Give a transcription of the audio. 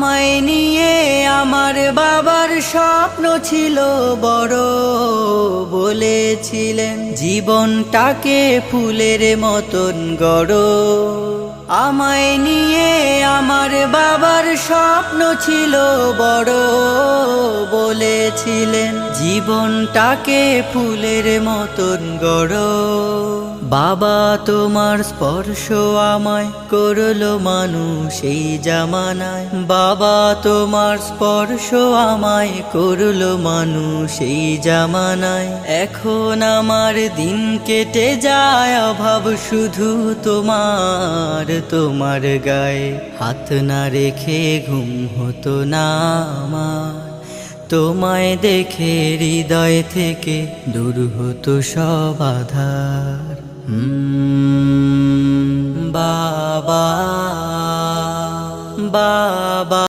আমায় নিয়ে আমার বাবার স্বপ্ন ছিল বড়, বলেছিলেন জীবনটাকে ফুলের মতন গড়। আমায় নিয়ে আমার বাবার স্বপ্ন ছিল বড়, বলেছিলেন জীবনটাকে ফুলের মতন গড়। বাবা তোমার স্পর্শ আমায় করলো মানুষ এই জামানায়, বাবা তোমার স্পর্শ আমায় করলো মানুষ এই জামানায়। এখন আমার দিন কেটে যায় অভাব শুধু তোমার, তোমার গায়ে হাত না রেখে ঘুম হতো না আমার। তোমায় দেখে হৃদয় থেকে দূর হতো সব আধার। বাবা বাবা।